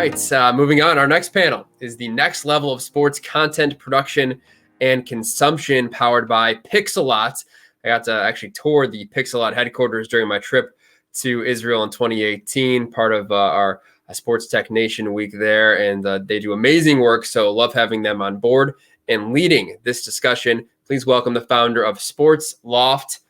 right, moving on. Our next panel is the next level of sports content production and consumption powered by Pixellot. I got to actually tour the Pixellot headquarters during my trip to Israel in 2018, part of our Sports Tech Nation week there, and they do amazing work, so love having them on board and leading this discussion. Please welcome the founder of SportsLoft,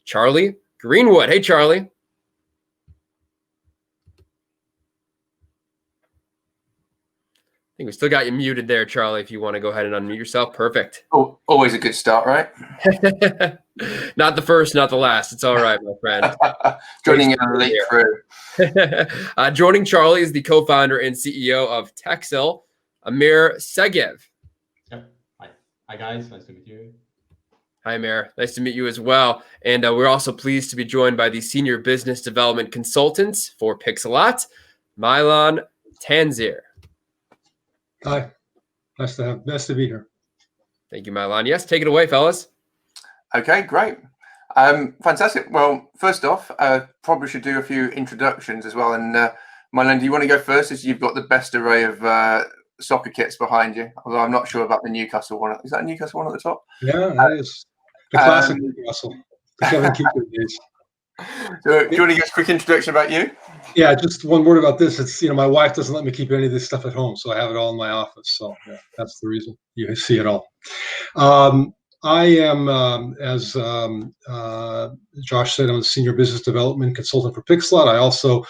Charlie Greenwood. Hey, Charlie. I think we still got you muted there, Charlie, if you want to go ahead and unmute yourself. Perfect. Oh, always a good start, right? Not the first, not the last. It's all right, my friend. Joining in a late crew. Joining Charlie is the co-founder and CEO of Texel, Amir Segev. Yep. Hi, guys. Nice to meet you. Hi, Amir. Nice to meet you as well. And we're also pleased to be joined by the Senior Business Development Consultant for Pixellot, Mylan Tanzer. Hi. Nice to be here. Thank you, Mylan. Yes, take it away, fellas. Okay, great. Fantastic. Well, first off, probably should do a few introductions as well. And Mylan, do you want to go first, as you've got the best array of soccer kits behind you? Although I'm not sure about the Newcastle one. Is that a Newcastle one at the top? Yeah, that is the classic Newcastle. The Kevin Keeper days. So, do you want to give us a quick introduction about you? Yeah, just one word about this. It's, my wife doesn't let me keep any of this stuff at home, so I have it all in my office. So yeah, that's the reason you see it all. I am, as Josh said, I'm a senior business development consultant for Pixellot. I also,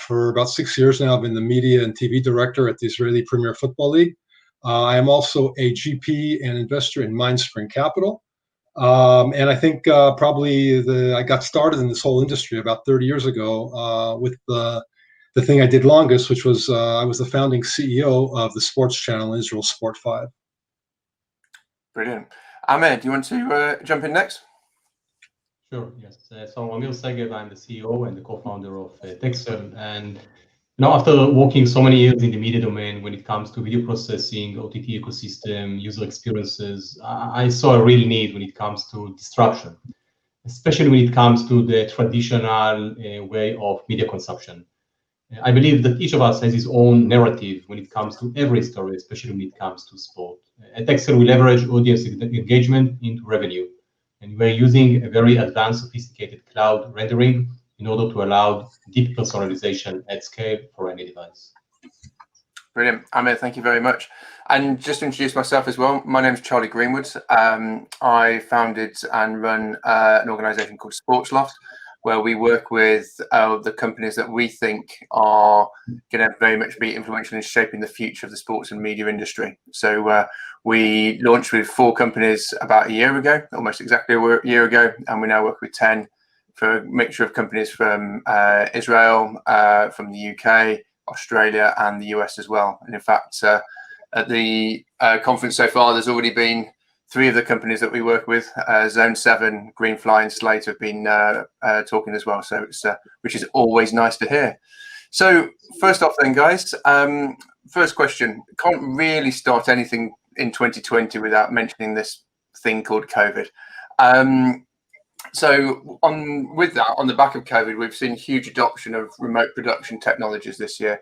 for about 6 years now, I've been the media and TV director at the Israeli Premier Football League. I am also a GP and investor in Mindspring Capital. And I think probably I got started in this whole industry about 30 years ago with the thing I did longest, which was I was the founding CEO of the sports channel in Israel, Sport 5. Brilliant. Amir, do you want to jump in next? Sure, yes. So Amir Segev, I'm the CEO and the co-founder of Texel. And after working so many years in the media domain, when it comes to video processing, OTT ecosystem, user experiences, I saw a real need when it comes to disruption, especially when it comes to the traditional way of media consumption. I believe that each of us has his own narrative when it comes to every story, especially when it comes to sport. At Texel, we leverage audience engagement into revenue, and we're using a very advanced, sophisticated cloud rendering in order to allow deep personalization at scale for any device. Brilliant. Amir, thank you very much. And just to introduce myself as well, my name is Charlie Greenwood. I founded and run an organization called SportsLoft, where we work with the companies that we think are going to very much be influential in shaping the future of the sports and media industry. So we launched with 4 companies about a year ago, almost exactly a year ago, and we now work with 10 for a mixture of companies from Israel, from the UK, Australia, and the US as well. And in fact, at the conference so far, there's already been 3 of the companies that we work with, Zone 7, Greenfly, and Slate have been talking as well. So it's which is always nice to hear. So first off then, guys, first question. Can't really start anything in 2020 without mentioning this thing called COVID. So with that, on the back of COVID, we've seen huge adoption of remote production technologies this year.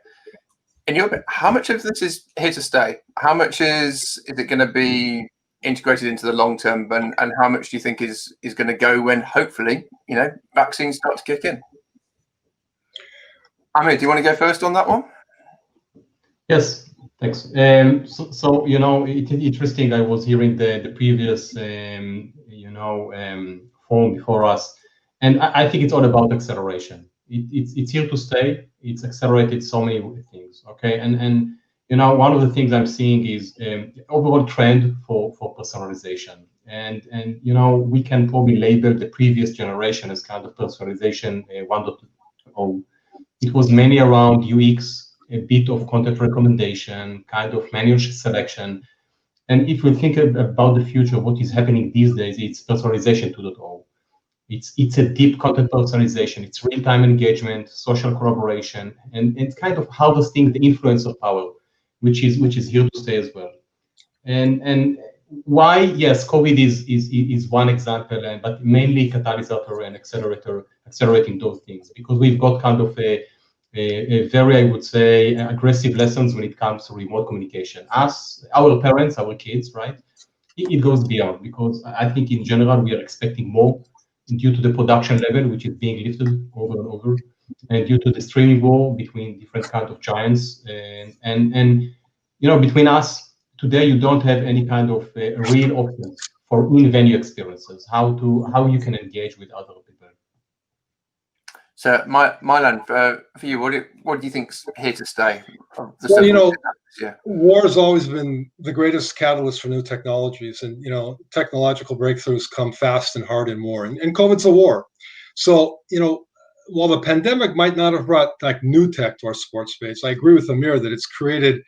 In your opinion, how much of this is here to stay? How much is it going to be integrated into the long term, and how much do you think is going to go when hopefully vaccines start to kick in? Amir, do you want to go first on that one? Yes, thanks. So it's interesting. I was hearing the previous forum before us, and I think it's all about acceleration. It's here to stay. It's accelerated so many things. Okay, and one of the things I'm seeing is overall trend for personalization, and we can probably label the previous generation as kind of personalization 1.0. It was mainly around UX, a bit of content recommendation, kind of manual selection. And if we think about the future, what is happening these days, it's personalization 2.0. It's a deep content personalization. It's real-time engagement, social collaboration, and it's kind of harvesting the influence of power, which is here to stay as well. And why? Yes, COVID is one example, but mainly catalyst and accelerating those things, because we've got kind of a very, I would say, aggressive lessons when it comes to remote communication. Our parents, our kids, right? It goes beyond, because I think in general we are expecting more due to the production level, which is being lifted over and over, and due to the streaming war between different kinds of giants. And between us today, you don't have any kind of real options for in-venue experiences, how you can engage with other people. So, Mylan, for you, what do you think's here to stay? Well, war has always been the greatest catalyst for new technologies, and technological breakthroughs come fast and hard in war, and COVID's a war. So, while the pandemic might not have brought like new tech to our sports space, I agree with Amir that it's created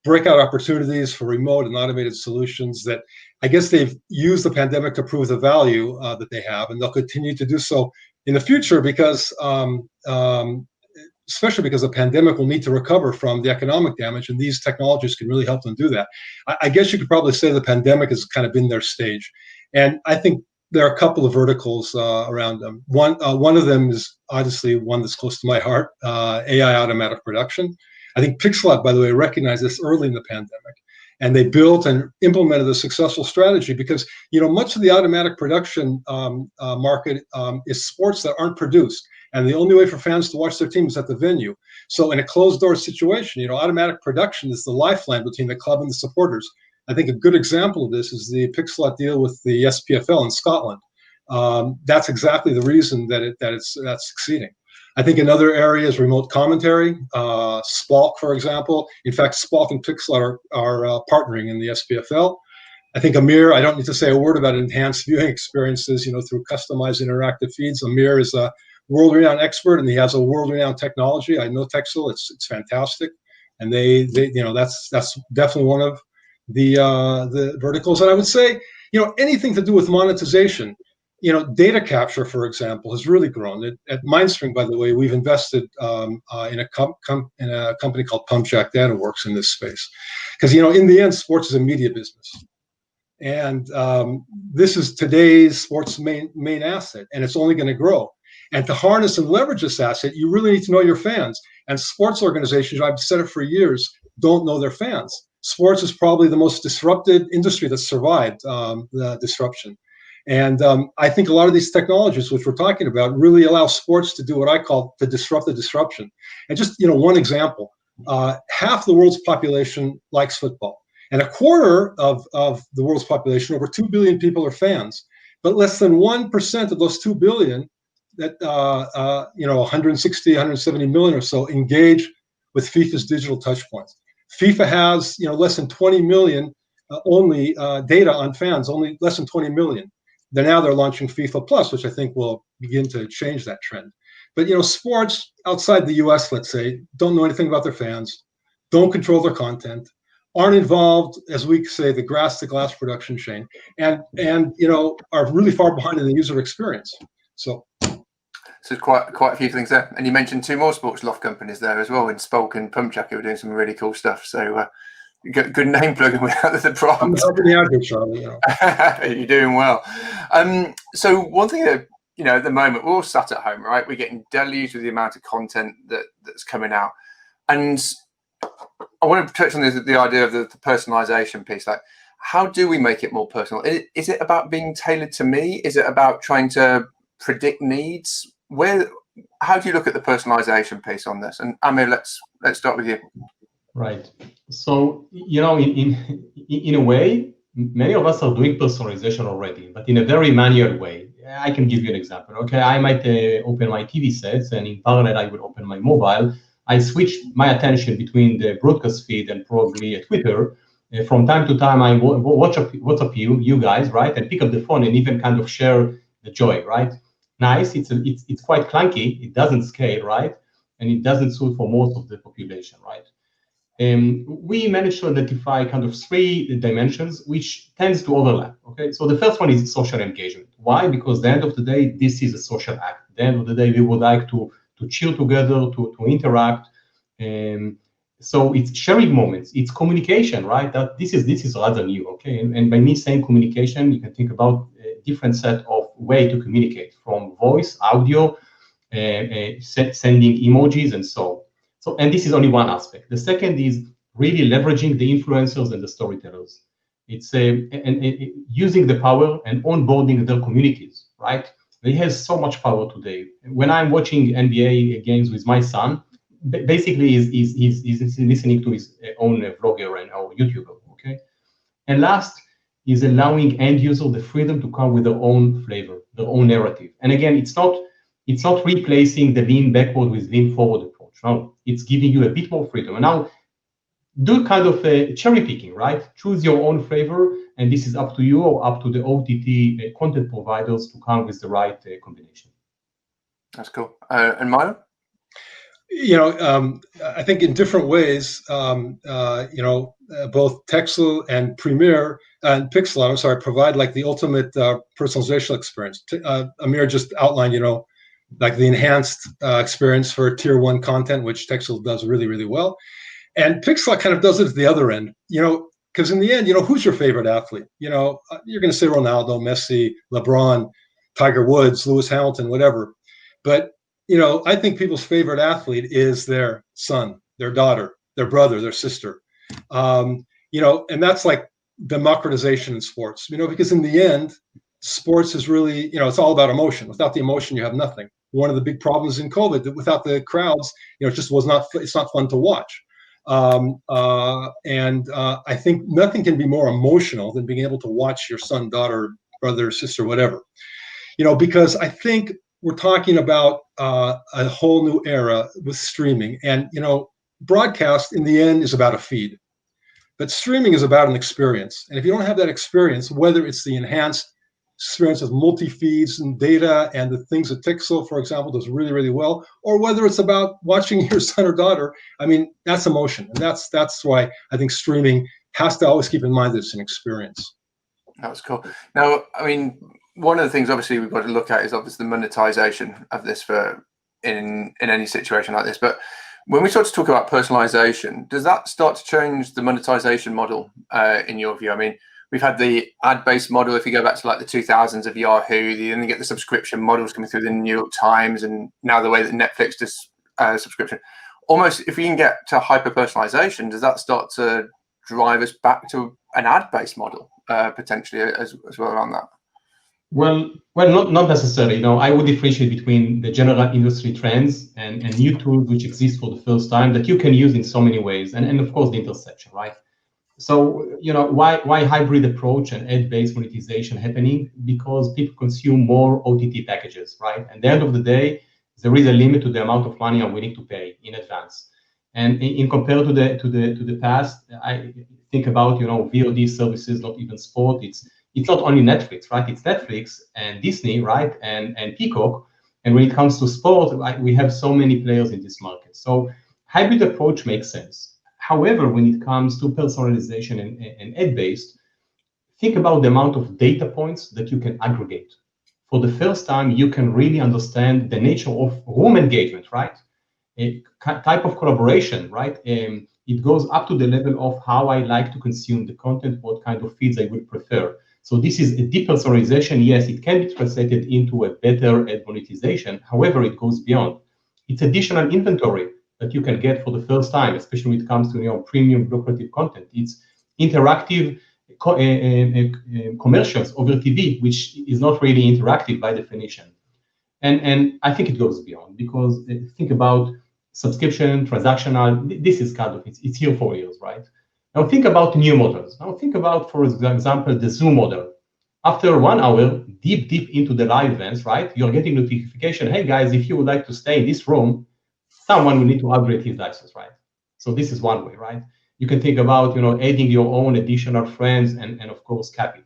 breakout opportunities for remote and automated solutions that I guess they've used the pandemic to prove the value that they have, and they'll continue to do so in the future because especially because the pandemic will need to recover from the economic damage, and these technologies can really help them do that. I guess you could probably say the pandemic has kind of been their stage, and I think there are a couple of verticals around them. One of them is obviously one that's close to my heart, AI automatic production. I think Pixellot, by the way, recognized this early in the pandemic, and they built and implemented a successful strategy because much of the automatic production market is sports that aren't produced, and the only way for fans to watch their team is at the venue. So in a closed-door situation, automatic production is the lifeline between the club and the supporters. I think a good example of this is the Pixellot deal with the SPFL in Scotland. That's exactly the reason that that's succeeding. I think another area is remote commentary. Spalk, for example. In fact, Spalk and Pixellot are partnering in the SPFL. I think Amir, I don't need to say a word about enhanced viewing experiences, through customized interactive feeds. Amir is a world-renowned expert, and he has a world-renowned technology. I know Texel; it's fantastic, and they that's definitely one of the verticals. And I would say, anything to do with monetization. Data capture, for example, has really grown. At Mindstream, by the way, we've invested in a company called PumpJack Data Works in this space, because in the end, sports is a media business, and this is today's sports main asset, and it's only going to grow. And to harness and leverage this asset, you really need to know your fans. And sports organizations, I've said it for years, don't know their fans. Sports is probably the most disrupted industry that's survived the disruption. And I think a lot of these technologies, which we're talking about, really allow sports to do what I call to disrupt the disruption. And just one example, half the world's population likes football, and a quarter of the world's population, over 2 billion people, are fans. But less than 1% of those 2 billion, that 160, 170 million or so, engage with FIFA's digital touchpoints. FIFA has less than 20 million only data on fans, only less than 20 million. They're launching FIFA Plus, which I think will begin to change that trend. But sports outside the U.S., let's say, don't know anything about their fans, don't control their content, aren't involved, as we say, the grass-to-glass production chain, and are really far behind in the user experience. So quite a few things there, and you mentioned two more SportsLoft companies there as well, in Spalk and PumpJack, who are doing some really cool stuff. So good name plugging without the prompt. I'm helping you out here, Charlie. You're doing well. So one thing that at the moment, we're all sat at home, right? We're getting deluged with the amount of content that's coming out, and I want to touch on the idea of the personalization piece. Like, how do we make it more personal? Is it about being tailored to me? Is it about trying to predict needs? How do you look at the personalization piece on this? And Amir, let's start with you. Right. So in a way, many of us are doing personalization already, but in a very manual way. I can give you an example. Okay, I might open my TV sets, and in parallel, I will open my mobile. I switch my attention between the broadcast feed and probably Twitter. From time to time, I watch up you guys, right, and pick up the phone and even kind of share the joy, right? Nice. It's quite clunky. It doesn't scale, right, and it doesn't suit for most of the population, right? We managed to identify kind of 3 dimensions which tends to overlap. Okay, so the first one is social engagement. Why? Because at the end of the day, this is a social act. At the end of the day, we would like to chill together, to interact. So it's sharing moments, it's communication, right? That this is rather new. Okay, and by me saying communication, you can think about a different set of way to communicate, from voice, audio, sending emojis, and so. So, and this is only one aspect. The second is really leveraging the influencers and the storytellers. It's using the power and onboarding their communities, right? They have so much power today. When I'm watching NBA games with my son, basically he's listening to his own vlogger and or YouTuber, okay? And last is allowing end user the freedom to come with their own flavor, their own narrative. And again, it's not replacing the lean backward with lean forward approach. No, it's giving you a bit more freedom. And now do kind of a cherry picking, right? Choose your own flavor, and this is up to you or up to the OTT content providers to come with the right combination. That's cool. And Mylan? I think in different ways, both Texel and Premiere and Pixellot, provide like the ultimate personalization experience. Amir just outlined, like the enhanced experience for tier 1 content, which Texel does really, really well. And Pixellot kind of does it at the other end, because in the end, who's your favorite athlete? You're going to say Ronaldo, Messi, LeBron, Tiger Woods, Lewis Hamilton, whatever. But I think people's favorite athlete is their son, their daughter, their brother, their sister. And that's like democratization in sports, because in the end, sports is really, it's all about emotion. Without the emotion, you have nothing. One of the big problems in COVID, that without the crowds, it's not fun to watch. I think nothing can be more emotional than being able to watch your son, daughter, brother, sister, whatever, because I think we're talking about a whole new era with streaming. And, broadcast in the end is about a feed, but streaming is about an experience. And if you don't have that experience, whether it's the enhanced experience with multi-feeds and data and the things that Texel, for example, does really, really well, or whether it's about watching your son or daughter, that's emotion. And that's why I think streaming has to always keep in mind that it's an experience. That was cool. Now, one of the things obviously we've got to look at is obviously the monetization of this for in any situation like this. But when we start to talk about personalization, does that start to change the monetization model in your view? We've had the ad-based model. If you go back to like the 2000s of Yahoo, you then get the subscription models coming through the New York Times, and now the way that Netflix does subscription. Almost, if we can get to hyper-personalization, does that start to drive us back to an ad-based model potentially as well around that? Well, not necessarily. I would differentiate between the general industry trends and new tools which exist for the first time that you can use in so many ways, and of course the intersection, right? So, why hybrid approach and ad-based monetization happening? Because people consume more OTT packages, right? And at the end of the day, there is a limit to the amount of money I'm willing to pay in advance. And in compared to the past, I think about VOD services, not even sport. It's not only Netflix, right? It's Netflix and Disney, right? And Peacock. And when it comes to sport, we have so many players in this market. So hybrid approach makes sense. However, when it comes to personalization and ad-based, think about the amount of data points that you can aggregate. For the first time, you can really understand the nature of room engagement, right? A type of collaboration, right? It goes up to the level of how I like to consume the content, what kind of feeds I would prefer. So this is a deep personalization. Yes, it can be translated into a better ad monetization. However, it goes beyond. It's additional inventory that you can get for the first time, especially when it comes to premium lucrative content. It's interactive commercials over TV, which is not really interactive by definition. And I think it goes beyond, because think about subscription, transactional. This is kind of, it's here for years, right? Now think about new models. Now think about, for example, the Zoom model. After 1 hour, deep into the live events, right? You're getting notification, hey guys, if you would like to stay in this room, someone will need to upgrade his license, right? So this is one way, right? You can think about, adding your own additional friends and of course, cap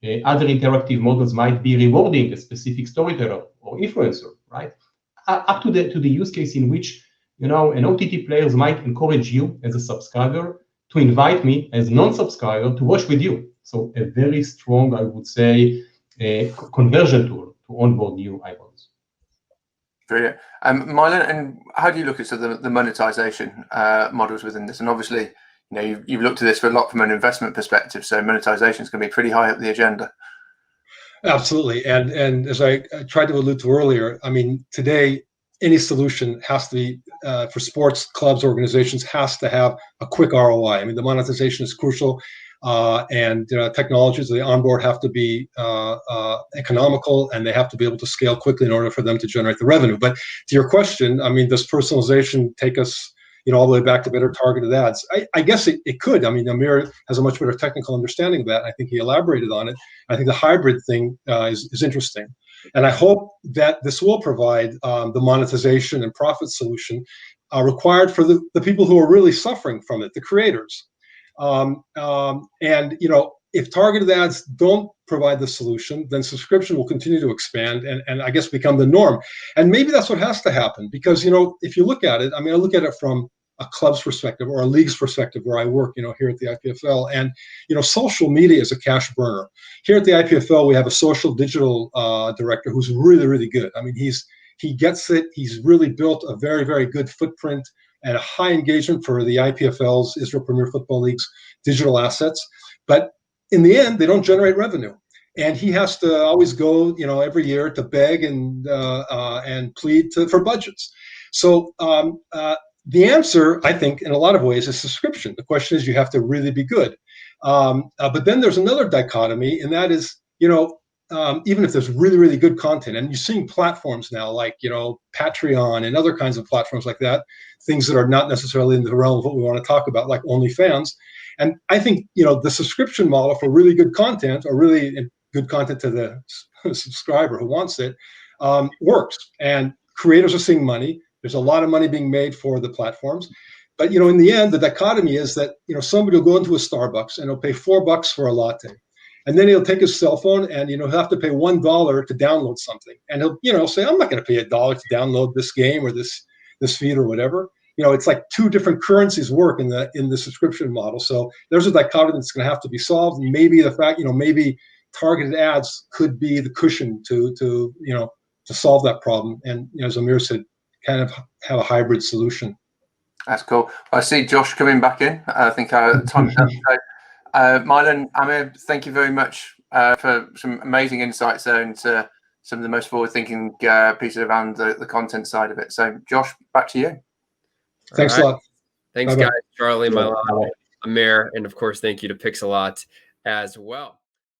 it. Other interactive models might be rewarding a specific storyteller or influencer, right? Up to the use case in which, an OTT players might encourage you as a subscriber to invite me as non-subscriber to watch with you. So a very strong, I would say, conversion tool to onboard new eyeballs. Brilliant. Mylan, and how do you look at the monetization models within this? And obviously, you've looked at this for a lot from an investment perspective, so monetization is going to be pretty high up the agenda. Absolutely. And as I tried to allude to earlier, today, any solution has to be for sports clubs, organizations, has to have a quick ROI. I mean, the monetization is crucial, and technologies they onboard have to be economical, and they have to be able to scale quickly in order for them to generate the revenue. But to your question, I mean, does personalization take us, all the way back to better targeted ads? I guess it could. I mean, Amir has a much better technical understanding of that. I think he elaborated on it. I think the hybrid thing is interesting. And I hope that this will provide the monetization and profit solution required for the people who are really suffering from it, the creators. And if targeted ads don't provide the solution, then subscription will continue to expand and I guess become the norm. And maybe that's what has to happen, because if you look at it, I mean, I look at it from a club's perspective or a league's perspective where I work, here at the IPFL, and social media is a cash burner. Here at the IPFL, we have a social digital director who's really, really good. I mean, he gets it. He's really built a very, very good footprint and a high engagement for the IPFL's, Israel Premier Football League's digital assets. But in the end, they don't generate revenue. And he has to always go, every year to beg and plead for budgets. So the answer, I think, in a lot of ways, is subscription. The question is, you have to really be good. But then there's another dichotomy, and that is, even if there's really, really good content, and you're seeing platforms now like, Patreon and other kinds of platforms like that, things that are not necessarily in the realm of what we want to talk about, like OnlyFans. And I think, the subscription model for really good content, or really good content to the subscriber who wants it, works. And creators are seeing money. There's a lot of money being made for the platforms. But, in the end, the dichotomy is that, somebody will go into a Starbucks and he'll pay $4 for a latte. And then he'll take his cell phone and, he'll have to pay $1 to download something. And he'll say, I'm not going to pay $1 to download this game or this feed or whatever. It's like two different currencies work in the subscription model. So there's a dichotomy that's going to have to be solved. And maybe the fact, maybe targeted ads could be the cushion to solve that problem. And, as Amir said, kind of have a hybrid solution. That's cool. I see Josh coming back in. I think our time is up. So, Mylan, Amir, thank you very much for some amazing insights there into some of the most forward-thinking pieces around the content side of it. So, Josh, back to you. Thanks a lot. Thanks, Bye-bye. guys. Charlie, Mylan, Amir, and of course, thank you to Pixellot as well.